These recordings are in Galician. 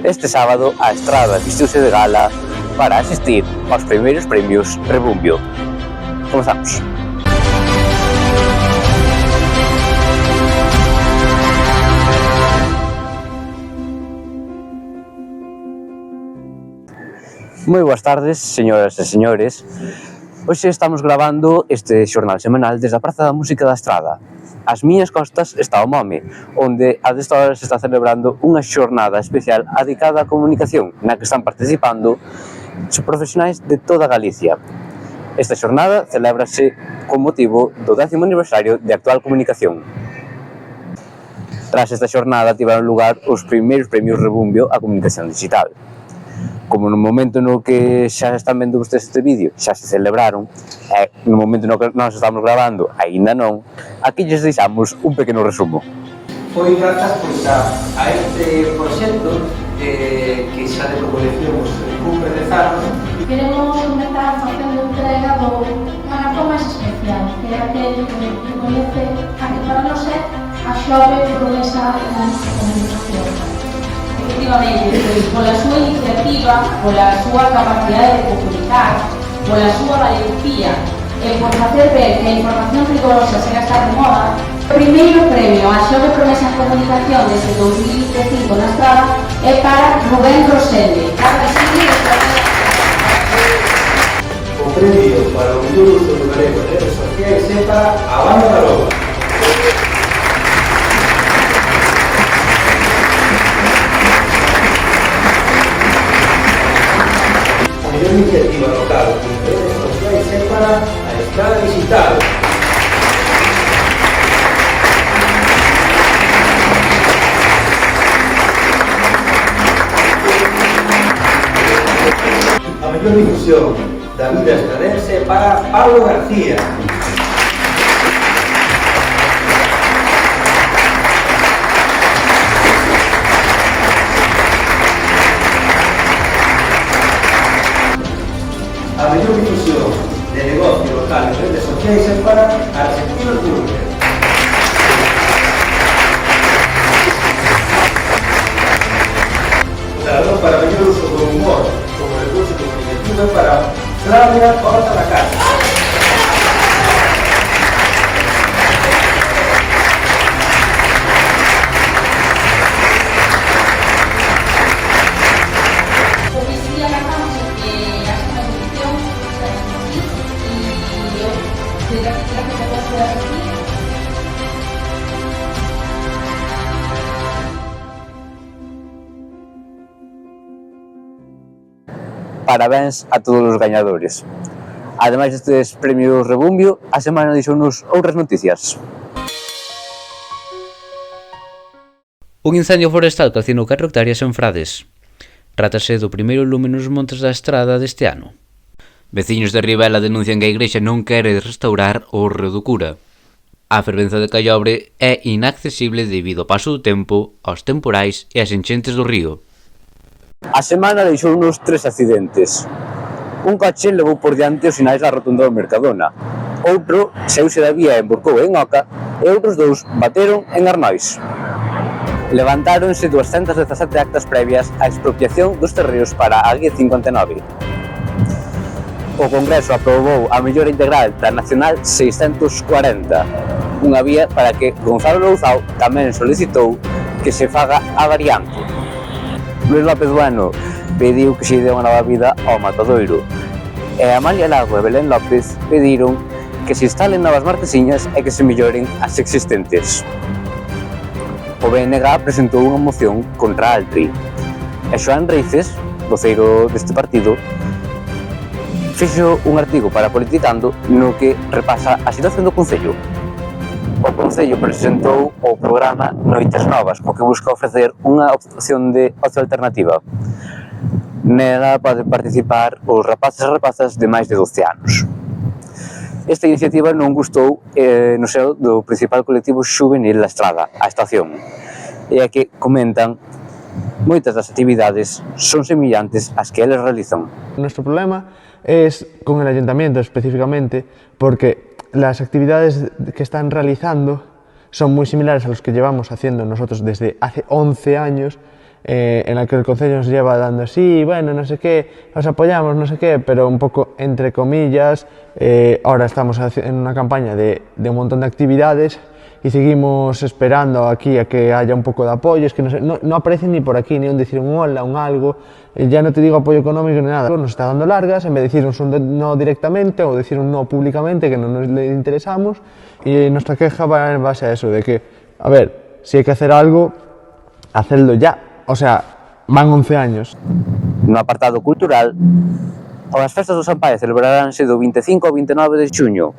Este sábado a Estrada vestiuse de gala para asistir aos primeiros premios Rebumbio. Comezamos. Moi boas tardes, señoras e señores. Hoxe estamos gravando este xornal semanal desde a Praza da Música da Estrada. Ás miñas costas está o MOME, onde a desta hora se está celebrando unha xornada especial dedicada á comunicación, na que están participando profesionais de toda Galicia. Esta xornada celébrase con motivo do 10º aniversario de Actual Comunicación. Tras esta xornada tiveron lugar os primeiros premios Rebumbio á comunicación digital. Como no momento no que xa están vendo vostedes este vídeo xa se celebraron, no momento no que nós estamos grabando aínda non, aquí lles deixamos un pequeno resumo. Foi grazas a este proxecto que xa de como decíamos cumple 10 anos. Queremos comenzar facendo entrega do galardón máis especial, que é aquel que coñece a que para nós é a xove promesa da comunicación. Efectivamente, pola súa iniciativa, pola súa capacidade de comunicar, pola súa valentía e por facer ver que a información rigorosa se gasta de moda, o primeiro premio a xove promesa en comunicación desde 2005 na Estrada é para Rubén Rosende. O premio para o mellor uso do galego de redes sociais é para a Banda da Loba. A iniciativa local de redes sociais é para a Estrada Digital. A mellor difusión da vida estradense é para Pablo García. A mellor difusión de negocio local en redes sociais é para Argentinos Burger. O galardón para mellor uso do humor como recurso comunicativo é para Flavia Horta da Casa. Parabéns a todos os gañadores. Ademais destes premios Rebumbio, a semana deixounos outras noticias. Un incendio forestal calcinou 4 hectáreas en Frades. Trátase do primeiro lume nos montes da Estrada deste ano. Veciños de Ribela denuncian que a Igrexa non quere restaurar o Río do Cura. A fervenza de Callobre é inaccesible debido ao paso do tempo, aos temporais e ás enchentes do río. A semana deixounos 3 accidentes. Un coche levou por diante os sinais da rotunda do Mercadona. Outro saíuse da vía e emburcou en Oca e outros 2 bateron en Arnóis. Levantáronse 217 actas previas á expropiación dos terreos para a Guía 59. O Congreso aprobou a mellora integral da Nacional 640, unha vía para que Gonzalo Louzao tamén solicitou que se faga a variante. Luis López Bueno pediu que se dé unha nova vida ao Matadoiro e Amalia Lago e Belén López pediron que se instalen novas marquesiñas e que se melloren as existentes. O BNG presentou unha moción contra a Altri e Xoán Reices, voceiro deste partido, fixo un artigo para Polititando no que repasa a situación do Concello. O Concello presentou o programa Noites Novas, co que busca ofrecer unha opción de ocio alternativa. Nela poden participar os rapaces e rapazas de máis de 12 anos. Esta iniciativa non gustou no seo do principal colectivo xuvenil da Estrada, a Estación, e a que comentan moitas das actividades son semillantes ás que eles realizan. Nuestro problema es con el ayuntamiento específicamente porque las actividades que están realizando son muy similares a los que llevamos haciendo nosotros desde hace 11 años en la que el Concello nos lleva dando sí, bueno, no sé qué, os apoyamos, no sé qué, pero un poco entre comillas. Ahora estamos en una campaña de un montón de actividades y seguimos esperando aquí a que haya un poco de apoyo. Es que no aparecen ni por aquí, ni un decir un hola, un algo. Ya no te digo apoyo económico ni nada. Nos está dando largas, en vez de decirnos un no directamente o decir un no públicamente, que no nos le interesamos. Y nuestra queja va en base a eso, de que, a ver, si hay que hacer algo, hacerlo ya. O sea, van 11 años. No apartado cultural, as festas do San Paio celebraránse do 25 ao 29 de xuño.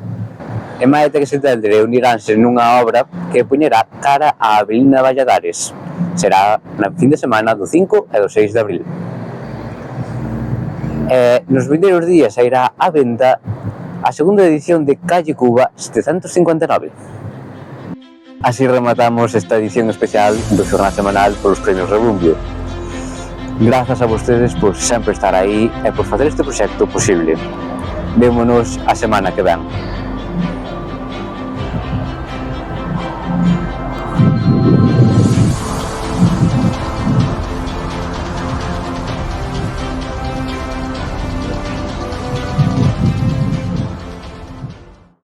E Maite que se entende reuniránse nunha obra que poñerá cara a Avelina de Valladares. Será na fin de semana do 5 e do 6 de abril. Nos vindeiros días sairá á venda a segunda edición de Calle Cuba 759. Así rematamos esta edición especial do xornal semanal polos premios Rebumbio. Grazas a vostedes por sempre estar aí e por facer este proxecto posible. Vémonos a semana que ven.